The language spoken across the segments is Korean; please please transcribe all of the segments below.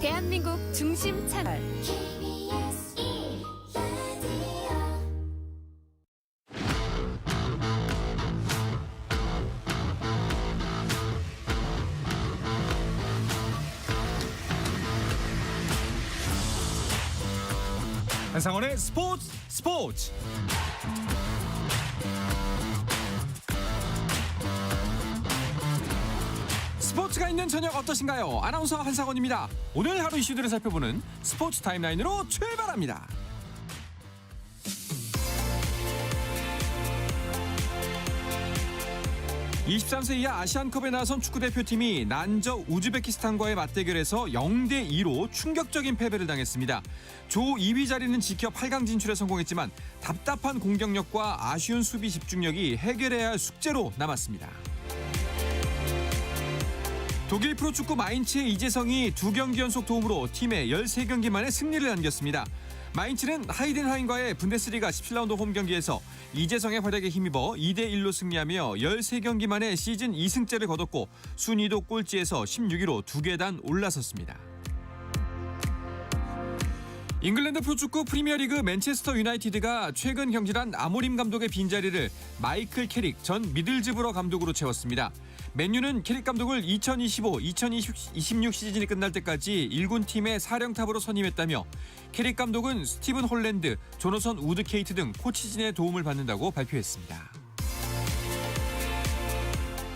대한민국 중심 채널 KBS 1라디오 한상원의 스포츠. 스포츠가 있는 저녁 어떠신가요? 아나운서 한상원입니다. 오늘 하루 이슈들을 살펴보는 스포츠 타임라인으로 출발합니다. 23세 이하 아시안컵에 나선 축구대표팀이 난저 우즈베키스탄과의 맞대결에서 0대2로 충격적인 패배를 당했습니다. 조 2위 자리는 지켜 8강 진출에 성공했지만 답답한 공격력과 아쉬운 수비 집중력이 해결해야 할 숙제로 남았습니다. 독일 프로축구 마인츠의 이재성이 2경기 연속 도움으로 팀의 13경기 만에 승리를 안겼습니다. 마인츠는 하이덴하임과의 분데스리가 17라운드 홈경기에서 이재성의 활약에 힘입어 2대1로 승리하며 13경기 만에 시즌 2승째를 거뒀고 순위도 꼴찌에서 16위로 2계단 올라섰습니다. 잉글랜드 프로축구 프리미어리그 맨체스터 유나이티드가 최근 경질한 아모림 감독의 빈자리를 마이클 캐릭 전 미들즈브러 감독으로 채웠습니다. 맨유는 캐릭 감독을 2025-2026 시즌이 끝날 때까지 1군 팀의 사령탑으로 선임했다며 캐릭 감독은 스티븐 홀랜드, 조너선 우드케이트 등 코치진의 도움을 받는다고 발표했습니다.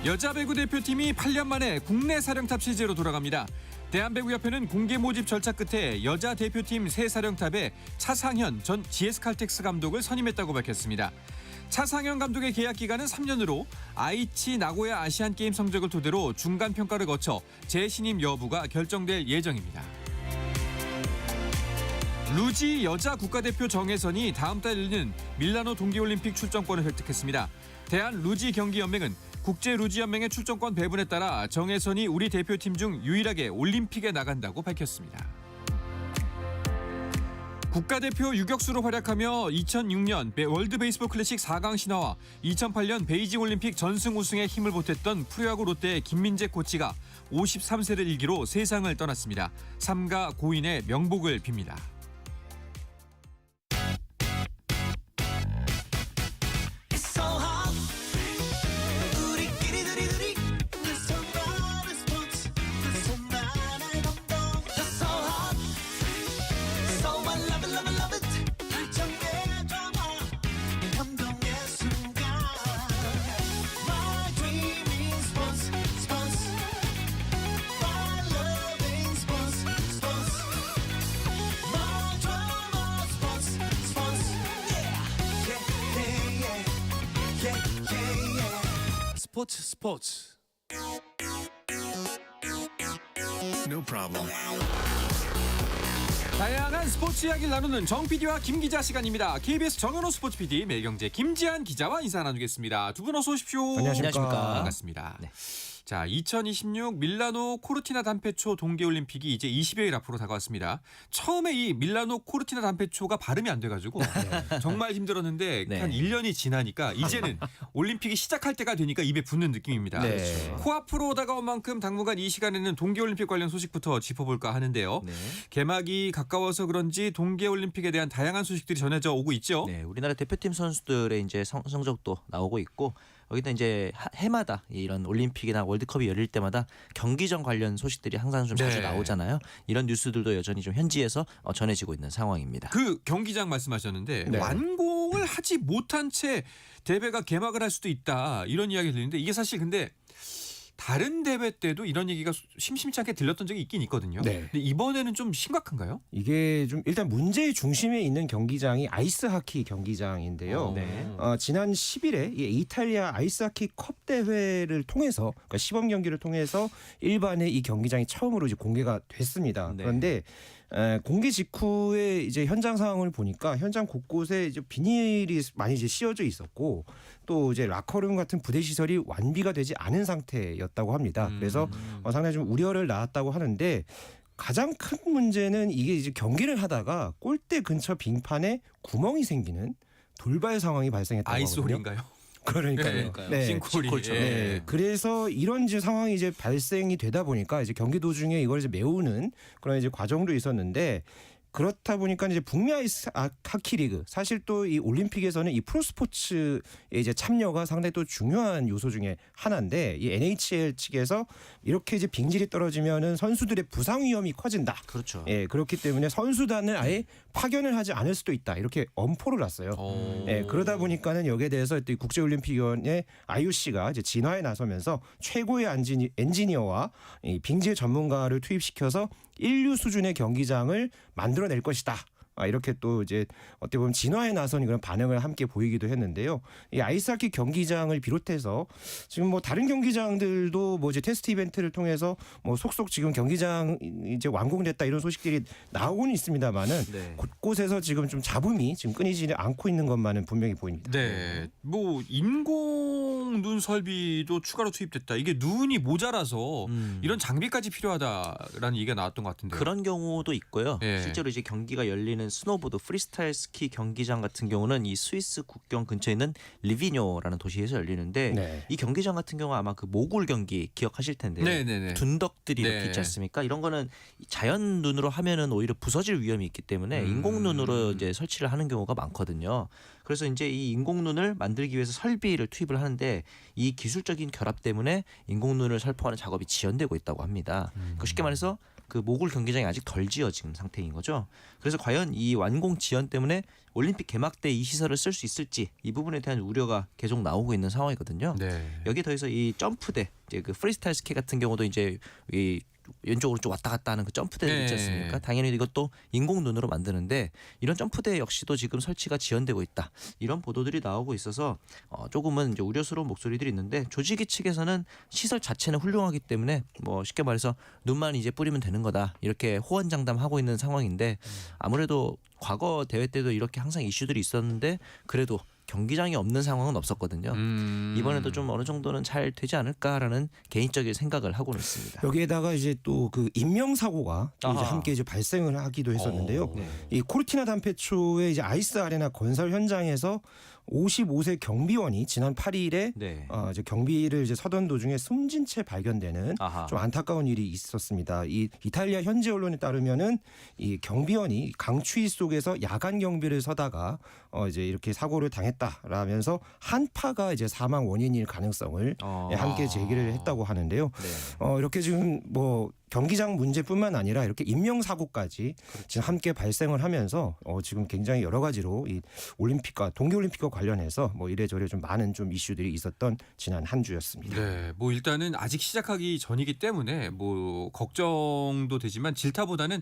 여자 배구 대표팀이 8년 만에 국내 사령탑 체제로 돌아갑니다. 대한배구협회는 공개 모집 절차 끝에 여자 대표팀 새 사령탑에 차상현 전 GS칼텍스 감독을 선임했다고 밝혔습니다. 차상현 감독의 계약 기간은 3년으로 아이치 나고야 아시안게임 성적을 토대로 중간평가를 거쳐 재신임 여부가 결정될 예정입니다. 루지 여자 국가대표 정혜선이 다음 달 열리는 밀라노 동계올림픽 출전권을 획득했습니다. 대한루지경기연맹은 국제루지연맹의 출전권 배분에 따라 정혜선이 우리 대표팀 중 유일하게 올림픽에 나간다고 밝혔습니다. 국가대표 유격수로 활약하며 2006년 월드 베이스볼 클래식 4강 신화와 2008년 베이징 올림픽 전승 우승에 힘을 보탰던 프로야구 롯데의 김민재 코치가 53세를 일기로 세상을 떠났습니다. 삼가 고인의 명복을 빕니다. 스포츠. No problem. 다양한 스포츠 이야기를 나누는 정 PD와 김 기자 시간입니다. KBS 정현호 스포츠 PD, 매일경제 김지한 기자와 인사 나누겠습니다. 두 분 어서 오십시오. 안녕하십니까. 반갑습니다. 네. 자, 2026 밀라노 코르티나 단페초 동계올림픽이 이제 20여일 앞으로 다가왔습니다. 처음에 이 밀라노 코르티나 단페초가 발음이 안 돼가지고 정말 힘들었는데 네. 한 1년이 지나니까 이제는 올림픽이 시작할 때가 되니까 입에 붙는 느낌입니다. 네. 코앞으로 다가온 만큼 당분간 이 시간에는 동계올림픽 관련 소식부터 짚어볼까 하는데요. 네. 개막이 가까워서 그런지 동계올림픽에 대한 다양한 소식들이 전해져 오고 있죠. 네, 우리나라 대표팀 선수들의 이제 성적도 나오고 있고 여기다 이제 해마다 이런 올림픽이나 월드컵이 열릴 때마다 경기전 관련 소식들이 항상 좀 자주 네. 나오잖아요. 이런 뉴스들도 여전히 좀 현지에서 전해지고 있는 상황입니다. 그 경기장 말씀하셨는데 네. 완공을 하지 못한 채 대회가 개막을 할 수도 있다 이런 이야기를 들리는데 이게 사실 근데 다른 대회 때도 이런 얘기가 심심치 않게 들렸던 적이 있긴 있거든요. 네. 근데 이번에는 좀 심각한가요? 이게 좀 일단 문제의 중심에 있는 경기장이 아이스하키 경기장인데요. 네. 지난 10일에 이 이탈리아 아이스하키 컵 대회를 통해서 그러니까 시범 경기를 통해서 일반에 이 경기장이 처음으로 이제 공개가 됐습니다. 네. 그런데 공개 직후에 이제 현장 상황을 보니까 현장 곳곳에 이제 비닐이 많이 이제 씌워져 있었고 또 이제 라커룸 같은 부대 시설이 완비가 되지 않은 상태였다고 합니다. 그래서 상당히 좀 우려를 낳았다고 하는데 가장 큰 문제는 이게 이제 경기를 하다가 골대 근처 빙판에 구멍이 생기는 돌발 상황이 발생했다고 하거든요. 아이스홀인가요? 그러니까요. 네. 싱콜이. 싱콜처럼. 예. 네, 그래서 이런 이제 상황이 이제 발생이 되다 보니까 이제 경기 도중에 이걸 이제 메우는 그런 이제 과정도 있었는데 그렇다 보니까 이제 북미 아이스 하키 리그 사실 또 이 올림픽에서는 이 프로스포츠의 이제 참여가 상당히 또 중요한 요소 중에 하나인데 이 NHL 측에서 이렇게 이제 빙질이 떨어지면은 선수들의 부상 위험이 커진다. 그렇죠. 예, 그렇기 때문에 선수단을 아예 파견을 하지 않을 수도 있다. 이렇게 엄포를 놨어요. 예, 그러다 보니까는 여기에 대해서 또 국제올림픽위원회 IOC가 이제 진화에 나서면서 최고의 엔지니어와 이 빙질 전문가를 투입시켜서 인류 수준의 경기장을 만들어낼 것이다. 이렇게 또 이제 어떻게 보면 진화에 나선 그런 반응을 함께 보이기도 했는데요. 이 아이스하키 경기장을 비롯해서 지금 뭐 다른 경기장들도 뭐 이제 테스트 이벤트를 통해서 뭐 속속 지금 경기장 이제 완공됐다 이런 소식들이 나오고는 있습니다만은 네. 곳곳에서 지금 좀 잡음이 지금 끊이지 않고 있는 것만은 분명히 보입니다. 네, 뭐 인공 눈 설비도 추가로 투입됐다. 이게 눈이 모자라서 이런 장비까지 필요하다라는 얘기가 나왔던 것 같은데요. 그런 경우도 있고요. 예. 실제로 이제 경기가 열리는 스노보드 프리스타일 스키 경기장 같은 경우는 이 스위스 국경 근처에 있는 리비뇨라는 도시에서 열리는데 네. 이 경기장 같은 경우 아마 그 모골 경기 기억하실 텐데요. 네네네. 둔덕들이 네. 이렇게 있지 않습니까? 이런 거는 자연 눈으로 하면은 오히려 부서질 위험이 있기 때문에 인공 눈으로 이제 설치를 하는 경우가 많거든요. 그래서 이제 이 인공 눈을 만들기 위해서 설비를 투입을 하는데 이 기술적인 결합 때문에 인공 눈을 살포하는 작업이 지연되고 있다고 합니다. 그러니까 쉽게 말해서 그 모골 경기장이 아직 덜 지어진 상태인 거죠. 그래서 과연 이 완공 지연 때문에 올림픽 개막 때 이 시설을 쓸 수 있을지 이 부분에 대한 우려가 계속 나오고 있는 상황이거든요. 네. 여기에 더해서 이 점프대, 이제 그 프리스타일 스키 같은 경우도 이제 이 왼쪽으로 좀 왔다 갔다 하는 그 점프대 네. 있지 않습니까? 당연히 이것도 인공 눈으로 만드는데 이런 점프대 역시도 지금 설치가 지연되고 있다. 이런 보도들이 나오고 있어서 조금은 이제 우려스러운 목소리들이 있는데 조직위 측에서는 시설 자체는 훌륭하기 때문에 뭐 쉽게 말해서 눈만 이제 뿌리면 되는 거다. 이렇게 호언장담하고 있는 상황인데 아무래도 과거 대회 때도 이렇게 항상 이슈들이 있었는데 그래도 경기장이 없는 상황은 없었거든요. 이번에도 좀 어느 정도는 잘 되지 않을까라는 개인적인 생각을 하고는 있습니다. 여기에다가 이제 또 그 인명 사고가 또 이제 아하. 함께 이제 발생을 하기도 했었는데요. 이 코르티나 담페초의 이제 아이스 아레나 건설 현장에서 55세 경비원이 지난 8일에 네. 이제 경비를 이제 서던 도중에 숨진 채 발견되는 아하. 좀 안타까운 일이 있었습니다. 이 이탈리아 현지 언론에 따르면은 이 경비원이 강추위 속에서 야간 경비를 서다가 이제 이렇게 사고를 당했다라면서 한파가 이제 사망 원인일 가능성을 함께 제기를 했다고 하는데요. 네. 이렇게 지금 뭐 경기장 문제뿐만 아니라 이렇게 인명 사고까지 지금 함께 발생을 하면서 지금 굉장히 여러 가지로 이 올림픽과 동계올림픽과 관련해서 뭐 이래저래 좀 많은 좀 이슈들이 있었던 지난 한 주였습니다. 네, 뭐 일단은 아직 시작하기 전이기 때문에 뭐 걱정도 되지만 질타보다는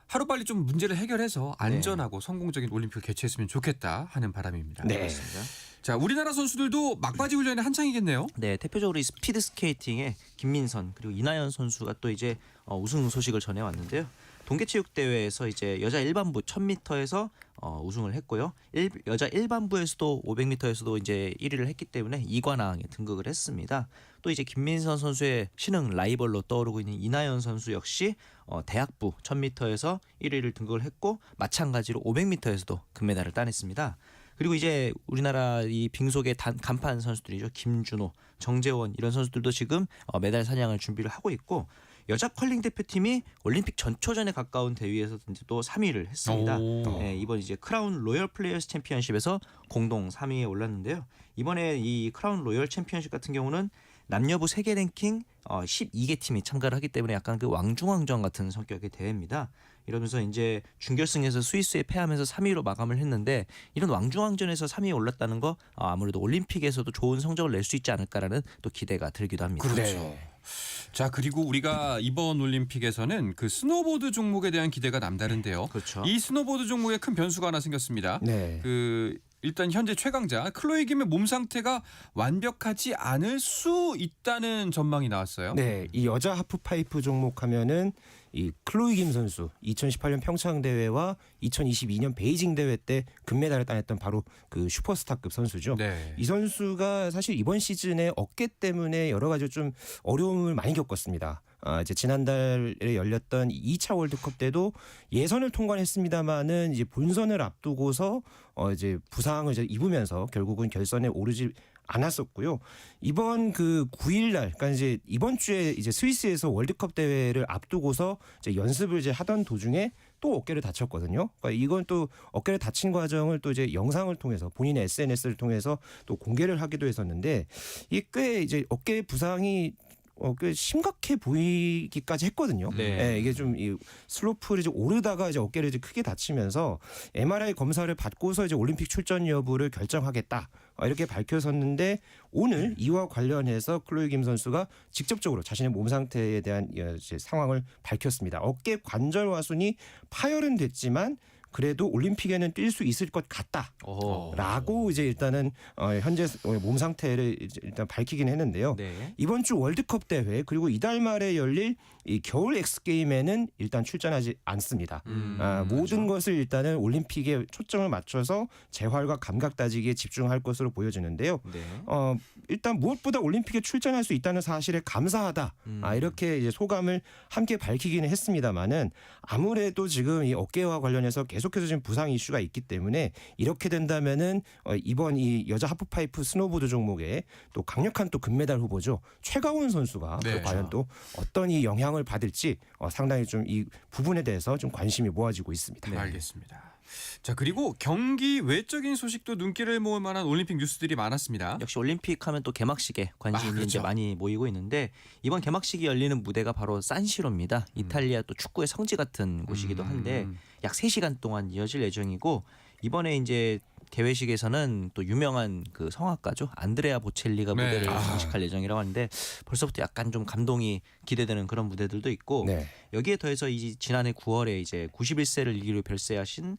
하루빨리 좀 문제를 해결해서 안전하고 성공적인 올림픽을 개최했으면 좋겠다 하는 바람입니다. 네. 그렇습니다. 자, 우리나라 선수들도 막바지 훈련에 한창이겠네요. 네, 대표적으로 이 스피드 스케이팅의 김민선 그리고 이나연 선수가 또 이제 우승 소식을 전해왔는데요. 동계체육대회에서 이제 여자 일반부 1000m에서 우승을 했고요. 여자 일반부에서도 500m에서도 이제 1위를 했기 때문에 2관왕에 등극을 했습니다. 또 이제 김민선 선수의 신흥 라이벌로 떠오르고 있는 이나연 선수 역시 대학부 1000m에서 1위를 등극을 했고 마찬가지로 500m에서도 금메달을 따냈습니다. 그리고 이제 우리나라 이 빙속의 간판 선수들이죠. 김준호, 정재원 이런 선수들도 지금 메달 사냥을 준비를 하고 있고 여자 컬링 대표팀이 올림픽 전초전에 가까운 대회에서 또 3위를 했습니다. 네, 이번 이제 크라운 로열 플레이어스 챔피언십에서 공동 3위에 올랐는데요. 이번에 이 크라운 로열 챔피언십 같은 경우는 남녀부 세계 랭킹 12개 팀이 참가를 하기 때문에 약간 그 왕중왕전 같은 성격의 대회입니다. 이러면서 이제 준결승에서 스위스에 패하면서 3위로 마감을 했는데 이런 왕중왕전에서 3위에 올랐다는 거 아무래도 올림픽에서도 좋은 성적을 낼 수 있지 않을까라는 또 기대가 들기도 합니다. 그렇죠. 자, 그리고 우리가 이번 올림픽에서는 그 스노보드 종목에 대한 기대가 남다른데요. 그렇죠. 이 스노보드 종목에 큰 변수가 하나 생겼습니다. 네. 그 일단 현재 최강자 클로이 김의 몸 상태가 완벽하지 않을 수 있다는 전망이 나왔어요. 네, 이 여자 하프파이프 종목 하면은 이 클로이 김 선수 2018년 평창 대회와 2022년 베이징 대회 때 금메달을 따냈던 바로 그 슈퍼스타급 선수죠. 네. 이 선수가 사실 이번 시즌에 어깨 때문에 여러 가지 좀 어려움을 많이 겪었습니다. 이제 지난달에 열렸던 2차 월드컵 때도 예선을 통과했습니다만은 이제 본선을 앞두고서 이제 부상을 이제 입으면서 결국은 결선에 오르지 않았었고요. 이번 그 9일 날, 그러니까 이제 이번 주에 이제 스위스에서 월드컵 대회를 앞두고서 이제 연습을 이제 하던 도중에 또 어깨를 다쳤거든요. 그러니까 이건 또 어깨를 다친 과정을 또 이제 영상을 통해서 본인의 SNS를 통해서 또 공개를 하기도 했었는데 이게 꽤 이제 어깨 부상이 꽤 심각해 보이기까지 했거든요. 네. 이게 좀 이 슬로프를 이제 오르다가 이제 어깨를 이제 크게 다치면서 MRI 검사를 받고서 이제 올림픽 출전 여부를 결정하겠다 이렇게 밝혀졌는데 오늘 이와 관련해서 클로이 김 선수가 직접적으로 자신의 몸 상태에 대한 이제 상황을 밝혔습니다. 어깨 관절 화순이 파열은 됐지만 그래도 올림픽에는 뛸 수 있을 것 같다라고 이제 일단은 현재 몸 상태를 일단 밝히긴 했는데요. 네. 이번 주 월드컵 대회 그리고 이달 말에 열릴 이 겨울 엑스게임에는 일단 출전하지 않습니다. 모든 것을 일단은 올림픽에 초점을 맞춰서 재활과 감각 다지기에 집중할 것으로 보여지는데요. 네. 일단 무엇보다 올림픽에 출전할 수 있다는 사실에 감사하다. 이렇게 이제 소감을 함께 밝히기는 했습니다만은 아무래도 지금 이 어깨와 관련해서 계속해서 지금 부상 이슈가 있기 때문에 이렇게 된다면은 이번 이 여자 하프파이프 스노보드 종목에 또 강력한 또 금메달 후보죠 최가원 선수가 네. 또 과연 또 어떤 이 영향을 받을지 상당히 좀 이 부분에 대해서 좀 관심이 모아지고 있습니다. 네. 알겠습니다. 자 그리고 경기 외적인 소식도 눈길을 모을 만한 올림픽 뉴스들이 많았습니다. 역시 올림픽 하면 또 개막식에 관심이 그렇죠. 이제 많이 모이고 있는데 이번 개막식이 열리는 무대가 바로 산시로입니다. 이탈리아 또 축구의 성지 같은 곳이기도 한데 약 3시간 동안 이어질 예정이고 이번에 이제 개회식에서는 또 유명한 그 성악가죠 안드레아 보첼리가 네. 무대를 장식할 예정이라고 하는데 벌써부터 약간 좀 감동이 기대되는 그런 무대들도 있고 네. 여기에 더해서 이 지난해 9월에 이제 91세를 일기로 별세하신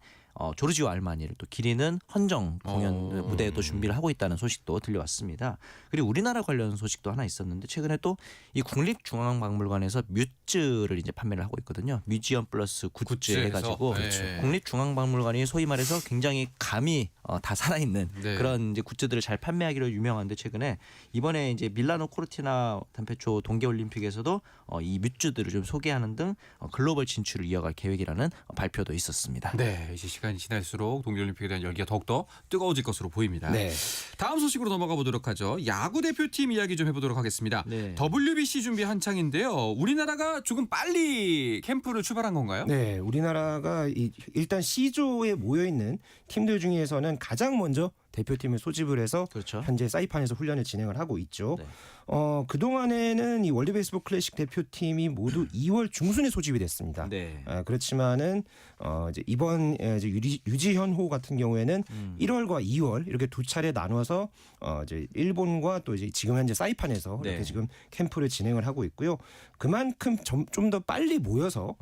조르지오 알마니를 또 기리는 헌정 공연 무대에도 준비를 하고 있다는 소식도 들려왔습니다. 그리고 우리나라 관련 소식도 하나 있었는데 최근에 또 이 국립중앙박물관에서 뮤즈를 이제 판매를 하고 있거든요. 뮤지엄 플러스 굿즈 굿즈에서? 해가지고 네. 국립중앙박물관이 소위 말해서 굉장히 감이 다 살아있는 네. 그런 이제 굿즈들을 잘 판매하기로 유명한데 최근에 이번에 이제 밀라노 코르티나 단페초 동계올림픽에서도 이 뮤즈들을 좀 소개하는 등 글로벌 진출을 이어갈 계획이라는 발표도 있었습니다. 네, 이제 시간이 지날수록 동계올림픽에 대한 열기가 더욱더 뜨거워질 것으로 보입니다. 네. 다음 소식으로 넘어가 보도록 하죠. 야구 대표팀 이야기 좀 해보도록 하겠습니다. 네. WBC 준비 한창인데요. 우리나라가 조금 빨리 캠프를 출발한 건가요? 네, 우리나라가 일단 C조에 모여 있는 팀들 중에서는 가장 먼저 대표팀을 소집을 해서 그렇죠. 현재 사이판에서 훈련을 진행을 하고 있죠. 네. 그동안에는 이 월드 베이스볼 클래식 대표팀이 모두 2월 중순에 소집이 됐습니다. 네. 그렇지만은 이제 이번 이제 유지현호 같은 경우에는 1월과 2월 이렇게 두 차례 나눠서 이제 일본과 또 이제 지금 현재 사이판에서 네. 이렇게 지금 캠프를 진행을 하고 있고요. 그만큼 좀 더 빨리 모여서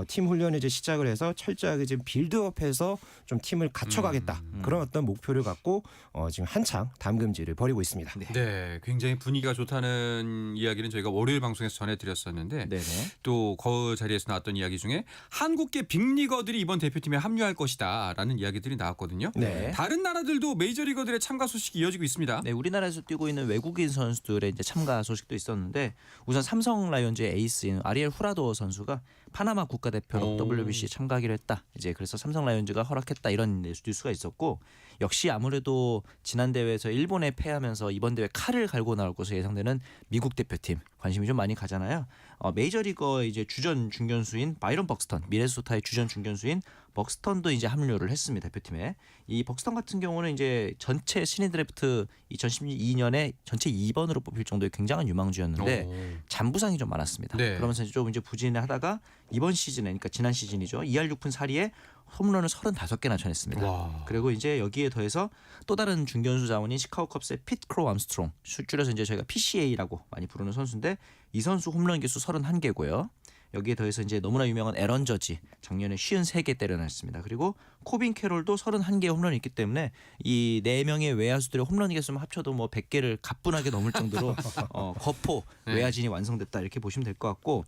팀 훈련을 이제 시작을 해서 철저하게 지금 빌드업해서 좀 팀을 갖춰가겠다 그런 어떤 목표를 갖고 지금 한창 담금질을 벌이고 있습니다. 네, 굉장히 분위기가 좋다는 이야기는 저희가 월요일 방송에서 전해드렸었는데 네네. 또 그 자리에서 나왔던 이야기 중에 한국계 빅리거들이 이번 대표팀에 합류할 것이다라는 이야기들이 나왔거든요. 네. 다른 나라들도 메이저리거들의 참가 소식이 이어지고 있습니다. 네, 우리나라에서 뛰고 있는 외국인 선수들의 이제 참가 소식도 있었는데 우선 삼성 라이온즈의 에이스인 아리엘 후라도 선수가 파나마 국가대표로 오. WBC에 참가하기로 했다. 이제 그래서 삼성 라이온즈가 허락했다 이런 뉴스가 있었고 역시 아무래도 지난 대회에서 일본에 패하면서 이번 대회 칼을 갈고 나올 것으로 예상되는 미국 대표팀 관심이 좀 많이 가잖아요. 메이저리거 이제 주전 중견수인 바이런 벅스턴, 미네소타의 주전 중견수인 벅스턴도 이제 합류를 했습니다. 대표팀에. 이 벅스턴 같은 경우는 이제 전체 신인 드래프트 2012년에 전체 2번으로 뽑힐 정도의 굉장한 유망주였는데 잔부상이 좀 많았습니다. 네. 그러면서 좀 이제 부진하다가 이번 시즌에 그러니까 지난 시즌이죠. 2할 6푼 4리에 홈런을 35개나 쳐냈습니다. 와. 그리고 이제 여기에 더해서 또 다른 중견수 자원인 시카고 컵스의 핏 크로우 암스트롱, 줄여서 이제 저희가 PCA라고 많이 부르는 선수인데 이 선수 홈런 개수 31개고요. 여기에 더해서 이제 너무나 유명한 에런 저지 작년에 53개 때려냈습니다. 그리고 코빈 캐롤도 31개의 홈런이 있기 때문에 이 4명의 외야수들의 홈런 개수만 합쳐도 뭐 100개를 가뿐하게 넘을 정도로 거포 외야진이 완성됐다 이렇게 보시면 될 것 같고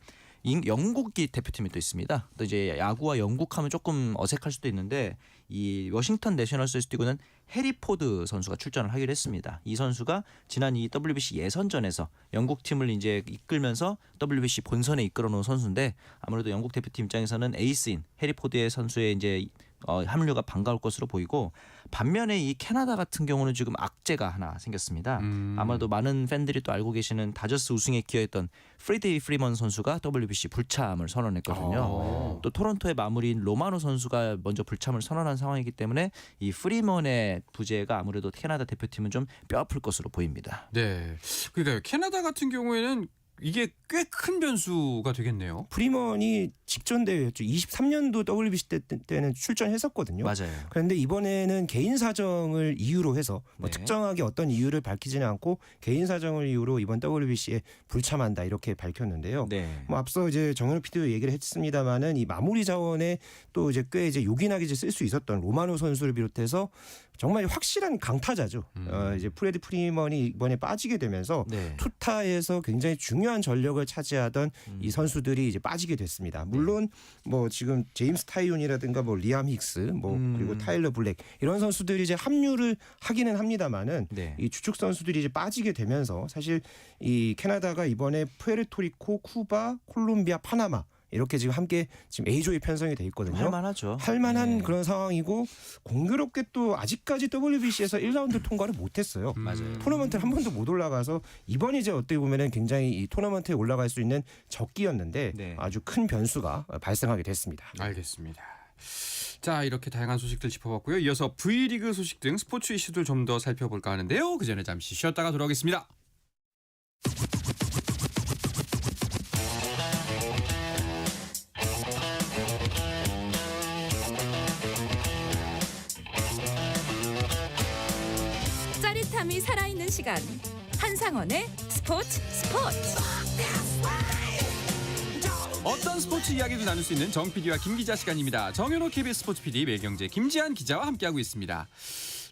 영국이 대표팀이 또 있습니다. 또 이제 야구와 영국하면 조금 어색할 수도 있는데 이 워싱턴 내셔널스에서 뛰고는 해리 포드 선수가 출전을 하기로 했습니다. 이 선수가 지난 이 WBC 예선전에서 영국 팀을 이제 이끌면서 WBC 본선에 이끌어놓은 선수인데 아무래도 영국 대표팀 입장에서는 에이스인 해리 포드의 선수의 이제 합류가 반가울 것으로 보이고 반면에 이 캐나다 같은 경우는 지금 악재가 하나 생겼습니다. 아마도 많은 팬들이 또 알고 계시는 다저스 우승에 기여했던 프레디 프리먼 선수가 WBC 불참을 선언했거든요. 또 토론토의 마무리인 로마노 선수가 먼저 불참을 선언한 상황이기 때문에 이 프리먼의 부재가 아무래도 캐나다 대표팀은 좀 뼈아플 것으로 보입니다. 네. 그러니까요. 캐나다 같은 경우에는 이게 꽤 큰 변수가 되겠네요. 프리먼이 직전 대회였죠. 23년도 WBC 때는 출전했었거든요. 맞아요. 그런데 이번에는 개인 사정을 이유로 해서 뭐 네. 특정하게 어떤 이유를 밝히지는 않고 개인 사정을 이유로 이번 WBC에 불참한다 이렇게 밝혔는데요. 네. 뭐 앞서 이제 정현욱 PD도 얘기를 했습니다만은 이 마무리 자원에 또 이제 꽤 이제 요긴하게 쓸 수 있었던 로마노 선수를 비롯해서 정말 확실한 강타자죠. 이제 프레디 프리먼이 이번에 빠지게 되면서 네. 투타에서 굉장히 중요한 전력을 차지하던 이 선수들이 이제 빠지게 됐습니다. 물론 뭐 지금 제임스 타이온이라든가 뭐 리암 힉스 뭐 그리고 타일러 블랙 이런 선수들이 이제 합류를 하기는 합니다만은 네. 이 주축 선수들이 이제 빠지게 되면서 사실 이 캐나다가 이번에 푸에르토리코, 쿠바, 콜롬비아, 파나마 이렇게 지금 함께 지금 A조에 편성이 돼 있거든요. 할만하죠. 할만한 네. 그런 상황이고 공교롭게 또 아직까지 WBC에서 1라운드 통과를 못했어요. 맞아요. 토너먼트를 한 번도 못 올라가서 이번이 이제 어떻게 보면은 굉장히 이 토너먼트에 올라갈 수 있는 적기였는데 네. 아주 큰 변수가 발생하게 됐습니다. 알겠습니다. 자, 이렇게 다양한 소식들 짚어봤고요. 이어서 V리그 소식 등 스포츠 이슈들 좀 더 살펴볼까 하는데요. 그 전에 잠시 쉬었다가 돌아오겠습니다. 짜릿함이 살아있는 시간 한상원의 스포츠. 어떤 스포츠 이야기도 나눌 수 있는 정 PD와 김 기자 시간입니다. 정현호 KBS 스포츠 PD, 매경제 김지한 기자와 함께하고 있습니다.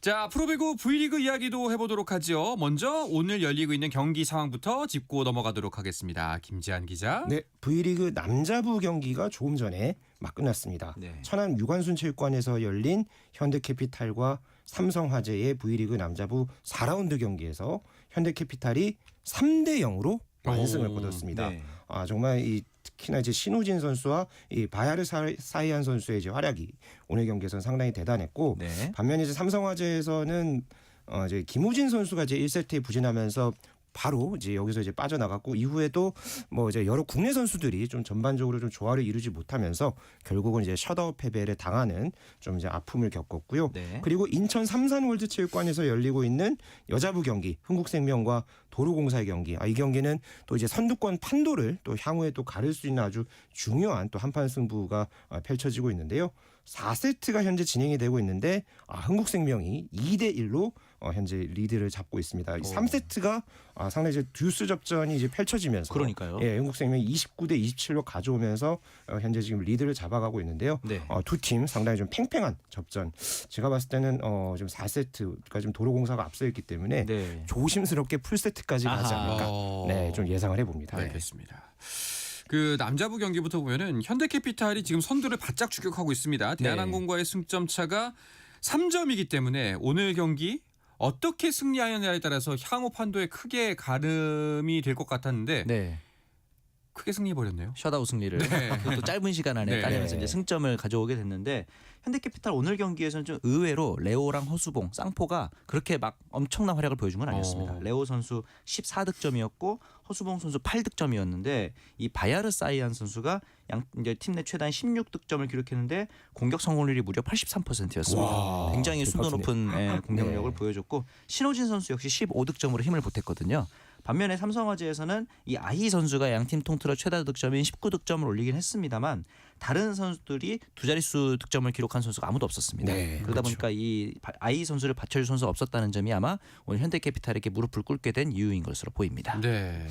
자, 프로배구 V리그 이야기도 해보도록 하죠. 먼저 오늘 열리고 있는 경기 상황부터 짚고 넘어가도록 하겠습니다. 김지한 기자. 네, V리그 남자부 경기가 조금 전에 막 끝났습니다. 네. 천안 유관순 체육관에서 열린 현대캐피탈과 삼성화재의 V리그 남자부 4라운드 경기에서 현대캐피탈이 3대 0으로 완승을 오, 거뒀습니다. 네. 아 정말 이 특히나 이제 신우진 선수와 이 바야르 사이안 선수의 이제 활약이 오늘 경기에서는 상당히 대단했고 네. 반면에 이제 삼성화재에서는 이제 김우진 선수가 이제 1세트에 부진하면서 바로 이제 여기서 이제 빠져나갔고 이후에도 뭐 이제 여러 국내 선수들이 좀 전반적으로 좀 조화를 이루지 못하면서 결국은 이제 셧아웃 패배를 당하는 좀 이제 아픔을 겪었고요. 네. 그리고 인천 삼산월드체육관에서 열리고 있는 여자부 경기 흥국생명과 도로공사의 경기. 이 경기는 또 이제 선두권 판도를 또 향후에 또 가를 수 있는 아주 중요한 또 한판 승부가 펼쳐지고 있는데요. 4세트가 현재 진행이 되고 있는데 흥국생명이 2대 1로 현재 리드를 잡고 있습니다. 3세트가 상당히 이제 듀스 접전이 이제 펼쳐지면서 그러니까요. 예, 흥국생명이 29대 27로 가져오면서 현재 지금 리드를 잡아가고 있는데요. 네. 두 팀 상당히 좀 팽팽한 접전. 제가 봤을 때는 좀 4세트가 좀 도로공사가 앞서 있기 때문에 네. 조심스럽게 풀세트까지 가지 아하. 않을까. 네, 좀 예상을 해봅니다. 알겠습니다. 그 남자부 경기부터 보면은 현대캐피탈이 지금 선두를 바짝 추격하고 있습니다. 대한항공과의 승점 차가 3점이기 때문에 오늘 경기 어떻게 승리하느냐에 따라서 향후 판도에 크게 가름이 될 것 같았는데 네. 크게 승리해버렸네요. 셧아웃 승리를 네. 그것도 짧은 시간 안에 네. 따내면서 이제 승점을 가져오게 됐는데 현대캐피탈 오늘 경기에서는 좀 의외로 레오랑 허수봉, 쌍포가 그렇게 막 엄청난 활약을 보여준 건 아니었습니다. 레오 선수 14득점이었고 허수봉 선수 8득점이었는데 이 바야르 사이안 선수가 이제 팀 내 최다인 16득점을 기록했는데 공격 성공률이 무려 83%였습니다. 와, 굉장히 순도 높은 공격력을 네. 보여줬고 신호진 선수 역시 15득점으로 힘을 보탰거든요. 반면에 삼성화재에서는 이 아이 선수가 양팀 통틀어 최다 득점인 19득점을 올리긴 했습니다만 다른 선수들이 두 자릿수 득점을 기록한 선수가 아무도 없었습니다. 네, 그러다 그렇죠. 보니까 이 아이 선수를 받쳐줄 선수가 없었다는 점이 아마 오늘 현대캐피탈에게 무릎을 꿇게 된 이유인 것으로 보입니다. 네.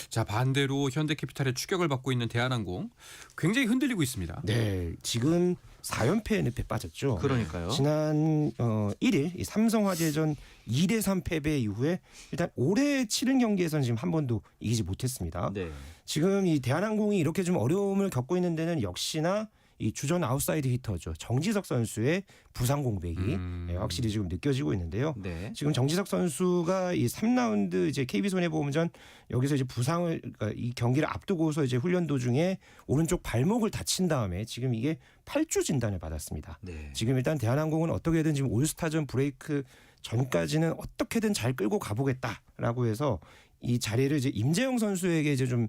자, 반대로 현대캐피탈의 추격을 받고 있는 대한항공 굉장히 흔들리고 있습니다. 네, 지금 4연패에 늪에 빠졌죠. 그러니까요. 지난 1일 이 삼성화재전 2대 3 패배 이후에 일단 올해 치른 경기에서는 지금 한 번도 이기지 못했습니다. 네. 지금 이 대한항공이 이렇게 좀 어려움을 겪고 있는 데는 역시나 이 주전 아웃사이드 히터죠. 정지석 선수의 부상 공백이 확실히 지금 느껴지고 있는데요. 네. 지금 정지석 선수가 이 3라운드 이제 KB 손해보험전 여기서 이제 부상을 그러니까 이 경기를 앞두고서 이제 훈련 도중에 오른쪽 발목을 다친 다음에 지금 이게 8주 진단을 받았습니다. 네. 지금 일단 대한항공은 어떻게든 지금 올스타전 브레이크 전까지는 어떻게든 잘 끌고 가보겠다라고 해서 이 자리를 이제 임재영 선수에게 이제 좀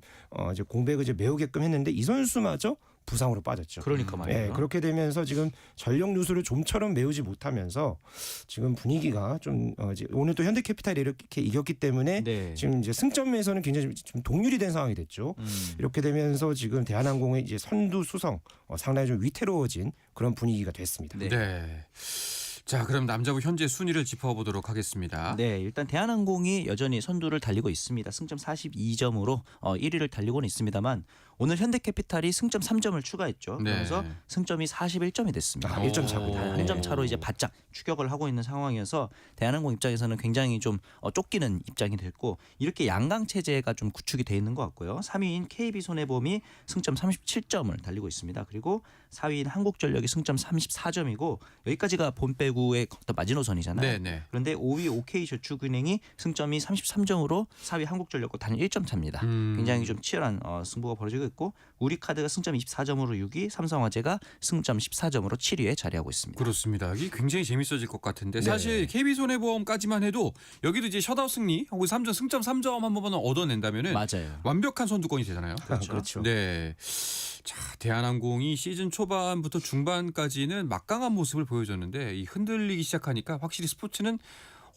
이제 공백을 이제 메우게끔 했는데 이 선수마저 부상으로 빠졌죠. 그러니까 말이에요. 네, 그렇게 되면서 지금 전력 누수를 좀처럼 메우지 못하면서 지금 분위기가 좀 이제 오늘 또 현대캐피탈이 이렇게 이겼기 때문에 네. 지금 이제 승점에서는 굉장히 좀 동률이 된 상황이 됐죠. 이렇게 되면서 지금 대한항공의 이제 선두 수성 상당히 좀 위태로워진 그런 분위기가 됐습니다. 네. 네. 자, 그럼 남자부 현재 순위를 짚어보도록 하겠습니다. 네, 일단 대한항공이 여전히 선두를 달리고 있습니다. 승점 42점으로 1위를 달리고는 있습니다만 오늘 현대캐피탈이 승점 3점을 추가했죠. 네. 그래서 승점이 41점이 됐습니다. 아, 1점 차고. 한 점 차로 이제 바짝 추격을 하고 있는 상황이어서 대한항공 입장에서는 굉장히 좀 쫓기는 입장이 됐고 이렇게 양강 체제가 좀 구축이 돼 있는 것 같고요. 3위인 KB손해보험이 승점 37점을 달리고 있습니다. 그리고 4위인 한국전력이 승점 34점이고 여기까지가 본배구의 어떤 마지노선이잖아요. 네, 네. 그런데 5위 OK저축은행이 승점이 33점으로 4위 한국전력과 단 1점 차입니다. 굉장히 좀 치열한 승부가 벌어지고 있고 우리카드가 승점 24점으로 6위, 삼성화재가 승점 14점으로 7위에 자리하고 있습니다. 그렇습니다. 이게 굉장히 재밌어질 것 같은데 네. 사실 KB손해보험까지만 해도 여기도 이제 셧아웃 승리 하고 3점 승점 3점 한 번만 얻어낸다면은 맞아요. 완벽한 선두권이 되잖아요. 그렇죠. 네. 자, 대한항공이 시즌 초반부터 중반까지는 막강한 모습을 보여줬는데 이 흔들리기 시작하니까 확실히 스포츠는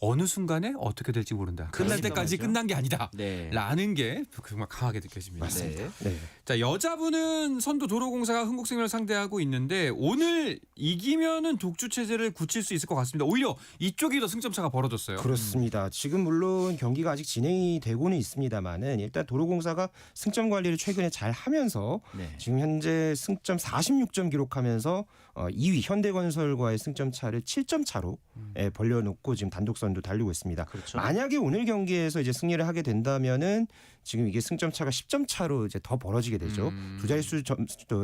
어느 순간에 어떻게 될지 모른다. 끝날 그러니까 때까지 말이죠. 끝난 게 아니다. 네. 라는 게 정말 강하게 느껴집니다. 네. 네. 자, 여자분은 선두 도로공사가 흥국생명을 상대하고 있는데 오늘 이기면은 독주 체제를 굳힐 수 있을 것 같습니다. 오히려 이쪽이 더 승점 차가 벌어졌어요. 그렇습니다. 지금 물론 경기가 아직 진행이 되고는 있습니다만은 일단 도로공사가 승점 관리를 최근에 잘 하면서 네. 지금 현재 승점 46점 기록하면서 2위 현대건설과의 승점 차를 7점 차로 벌려놓고 지금 단독 선두 달리고 있습니다. 그렇죠. 만약에 오늘 경기에서 이제 승리를 하게 된다면은 지금 이게 승점 차가 10점 차로 이제 더 벌어지게 되죠. 두 자릿수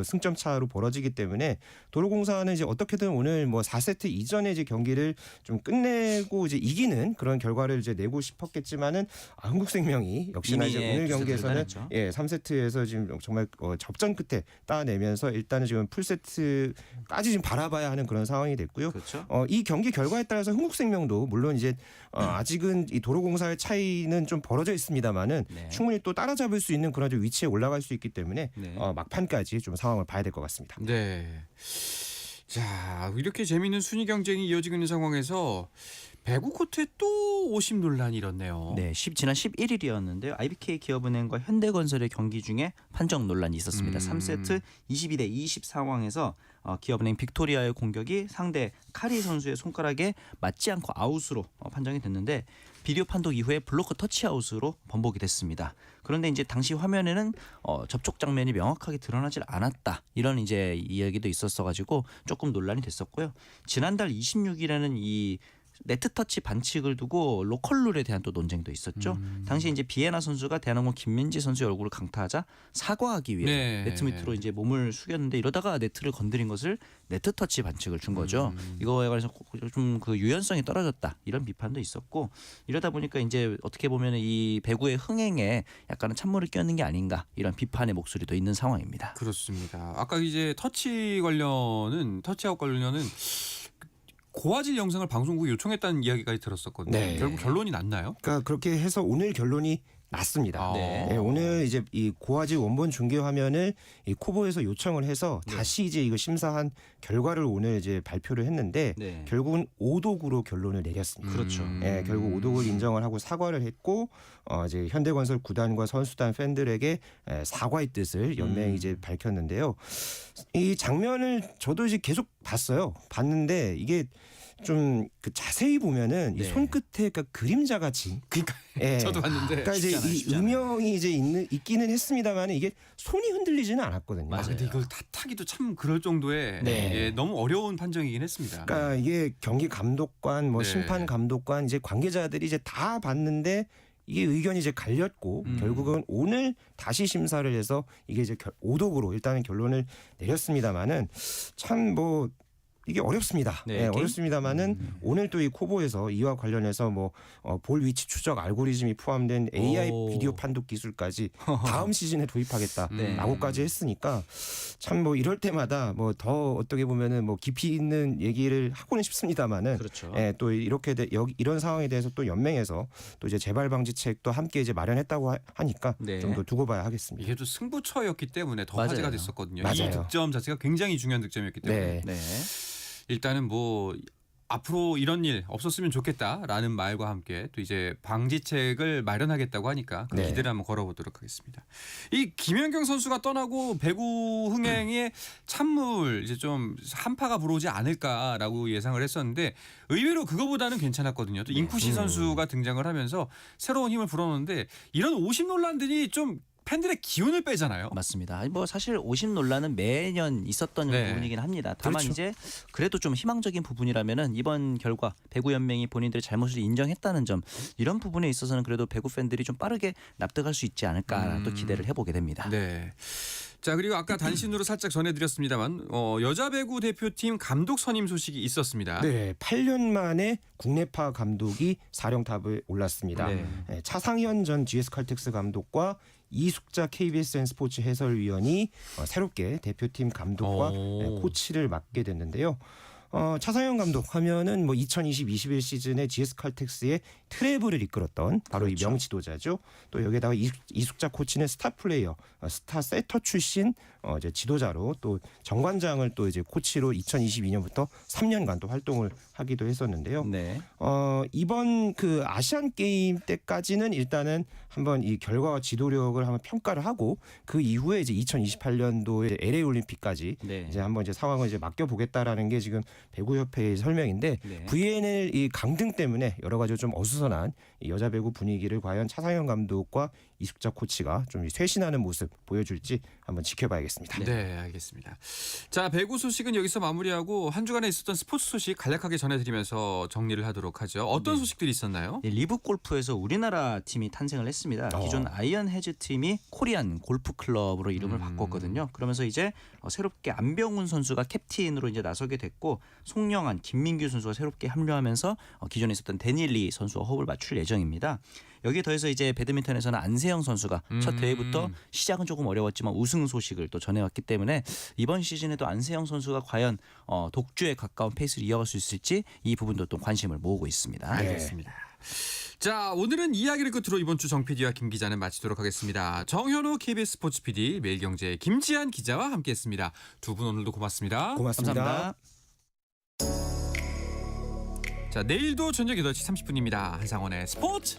승점 차로 벌어지기 때문에 도로공사는 이제 어떻게든 오늘 뭐 4세트 이전에 이제 경기를 좀 끝내고 이제 이기는 그런 결과를 이제 내고 싶었겠지만은 흥국생명이 역시나 이미, 이제 예, 오늘 두 세트를 경기에서는 따냈죠. 3세트에서 지금 정말 접전 끝에 따내면서 일단은 지금 풀세트까지 지금 바라봐야 하는 그런 상황이 됐고요. 그렇죠. 이 경기 결과에 따라서 흥국생명도 물론 이제 아직은 이 도로공사의 차이는 좀 벌어져 있습니다만은 네. 충분히 또 따라잡을 수 있는 그런 위치에 올라갈 수 있기 때문에 네. 막판까지 좀 상황을 봐야 될 것 같습니다. 네. 자, 이렇게 재미있는 순위 경쟁이 이어지고 있는 상황에서 배구 코트에 또 오심 논란이 일었네요. 네, 지난 11일이었는데요. IBK 기업은행과 현대건설의 경기 중에 판정 논란이 있었습니다. 3세트 22대 20 상황에서 기업은행 빅토리아의 공격이 상대 카리 선수의 손가락에 맞지 않고 아웃으로 판정이 됐는데 비디오 판독 이후에 블로커 터치아웃으로 번복이 됐습니다. 그런데 이제 당시 화면에는 접촉 장면이 명확하게 드러나질 않았다. 이런 이제 이야기도 있었어가지고 조금 논란이 됐었고요. 지난달 26일에는 이 네트 터치 반칙을 두고 로컬룰에 대한 또 논쟁도 있었죠. 당시 이제 비에나 선수가 대한항공 김민지 선수의 얼굴을 강타하자 사과하기 위해 네. 네트 밑으로 이제 몸을 숙였는데 이러다가 네트를 건드린 것을 네트 터치 반칙을 준 거죠. 이거에 관해서 좀 그 유연성이 떨어졌다 이런 비판도 있었고 이러다 보니까 이제 어떻게 보면 이 배구의 흥행에 약간은 찬물을 끼얹는 게 아닌가 이런 비판의 목소리도 있는 상황입니다. 그렇습니다. 아까 이제 터치아웃 관련은 고화질 영상을 방송국에 요청했다는 이야기까지 들었었거든요. 네. 결국 결론이 났나요? 그러니까 그렇게 해서 오늘 결론이 났습니다. 네. 네, 오늘 이제 이 고화질 원본 중계 화면을 이 코보에서 요청을 해서 다시 이제 이거 심사한 결과를 오늘 이제 발표를 했는데 네. 결국은 오독으로 결론을 내렸습니다. 그렇죠. 예, 결국 오독을 인정을 하고 사과를 했고 이제 현대건설 구단과 선수단 팬들에게 사과의 뜻을 연맹이 이제 밝혔는데요. 이 장면을 저도 이제 계속 봤는데 이게 좀 그 자세히 보면은 이 네. 손끝에 그러니까 그림자 같이 그러니까 예. 저도 봤는데 그러니까 이제 이 쉽지 않아요. 음영이 이제 있기는 했습니다만 이게 손이 흔들리지는 않았거든요. 아, 근데 이걸 탓하기도 참 그럴 정도의 네. 예, 너무 어려운 판정이긴 했습니다. 그러니까 이게 경기 감독관, 뭐 네. 심판 감독관 이제 관계자들이 이제 다 봤는데 이게 의견이 이제 갈렸고 결국은 오늘 다시 심사를 해서 이게 이제 5독으로 일단은 결론을 내렸습니다만은 참 뭐 이게 어렵습니다. 네, 네, 어렵습니다만은 오늘 또 이 코보에서 이와 관련해서 뭐 볼 위치 추적 알고리즘이 포함된 AI 오. 비디오 판독 기술까지 다음 시즌에 도입하겠다라고까지 네. 했으니까 참 뭐 이럴 때마다 뭐 더 어떻게 보면은 뭐 깊이 있는 얘기를 하고는 싶습니다만은 그렇죠. 예, 또 이렇게 이런 상황에 대해서 또 연맹에서 또 이제 재발 방지책도 함께 이제 마련했다고 하니까 네. 좀 더 두고 봐야 하겠습니다. 이게 또 승부처였기 때문에 더 맞아요. 화제가 됐었거든요. 이 맞아요. 득점 자체가 굉장히 중요한 득점이었기 때문에 네. 네. 일단은 뭐 앞으로 이런 일 없었으면 좋겠다라는 말과 함께 또 이제 방지책을 마련하겠다고 하니까 그 네. 기대를 한번 걸어보도록 하겠습니다. 이 김연경 선수가 떠나고 배구 흥행에 찬물 이제 좀 한파가 불어오지 않을까라고 예상을 했었는데 의외로 그거보다는 괜찮았거든요. 또 인쿠시 선수가 등장을 하면서 새로운 힘을 불어넣는데 이런 50 논란들이 좀 팬들의 기운을 빼잖아요. 맞습니다. 아니, 뭐 사실 50 논란은 매년 있었던 네. 부분이긴 합니다. 다만 그렇죠. 이제 그래도 좀 희망적인 부분이라면은 이번 결과 배구 연맹이 본인들의 잘못을 인정했다는 점 이런 부분에 있어서는 그래도 배구 팬들이 좀 빠르게 납득할 수 있지 않을까 또 기대를 해보게 됩니다. 네. 자 그리고 아까 단신으로 살짝 전해드렸습니다만 여자 배구 대표팀 감독 선임 소식이 있었습니다. 네, 8년 만에 국내파 감독이 사령탑에 올랐습니다. 네. 네, 차상현 전 GS 칼텍스 감독과 이숙자 KBSN 스포츠 해설위원이 새롭게 대표팀 감독과 오. 코치를 맡게 됐는데요. 차상현 감독 하면은 뭐 2020-21 시즌에 GS 칼텍스의 트래블을 이끌었던 바로 이 명지도자죠. 또 여기에다가 이숙자 코치는 스타 플레이어, 스타 세터 출신 이제 지도자로 또 정관장을 또 이제 코치로 2022년부터 3년간 또 활동을 하기도 했었는데요. 네. 이번 그 아시안 게임 때까지는 일단은 한번 이 결과와 지도력을 한번 평가를 하고 그 이후에 이제 2028년도에 LA 올림픽까지 네. 이제 한번 이제 상황을 이제 맡겨 보겠다라는 게 지금 배구협회의 설명인데 네. VNL 이 강등 때문에 여러 가지 좀 어수선한 이 여자 배구 분위기를 과연 차상현 감독과 이숙자 코치가 좀 쇄신하는 모습 보여줄지 한번 지켜봐야겠습니다. 네, 알겠습니다. 자, 배구 소식은 여기서 마무리하고 한 주간에 있었던 스포츠 소식 간략하게 전해드리면서 정리를 하도록 하죠. 어떤 소식들이 있었나요? 네, 리브 골프에서 우리나라 팀이 탄생을 했습니다. 기존 아이언 헤즈 팀이 코리안 골프 클럽으로 이름을 바꿨거든요. 그러면서 이제 새롭게 안병훈 선수가 캡틴으로 이제 나서게 됐고 송영한, 김민규 선수가 새롭게 합류하면서 기존에 있었던 데닐리 선수와 호흡을 맞출 예정입니다. 여기에 더해서 이제 배드민턴에서는 안세영 선수가 첫 대회부터 시작은 조금 어려웠지만 우승 소식을 또 전해왔기 때문에 이번 시즌에도 안세영 선수가 과연 독주에 가까운 페이스를 이어갈 수 있을지 이 부분도 또 관심을 모으고 있습니다. 알겠습니다. 자, 오늘은 이야기를 끝으로 이번 주 정 PD와 김 기자는 마치도록 하겠습니다. 정현우 KBS 스포츠 PD, 매일경제 김지한 기자와 함께했습니다. 두 분 오늘도 고맙습니다. 고맙습니다. 감사합니다. 자, 내일도 저녁 8시 30분입니다. 한상원의 스포츠.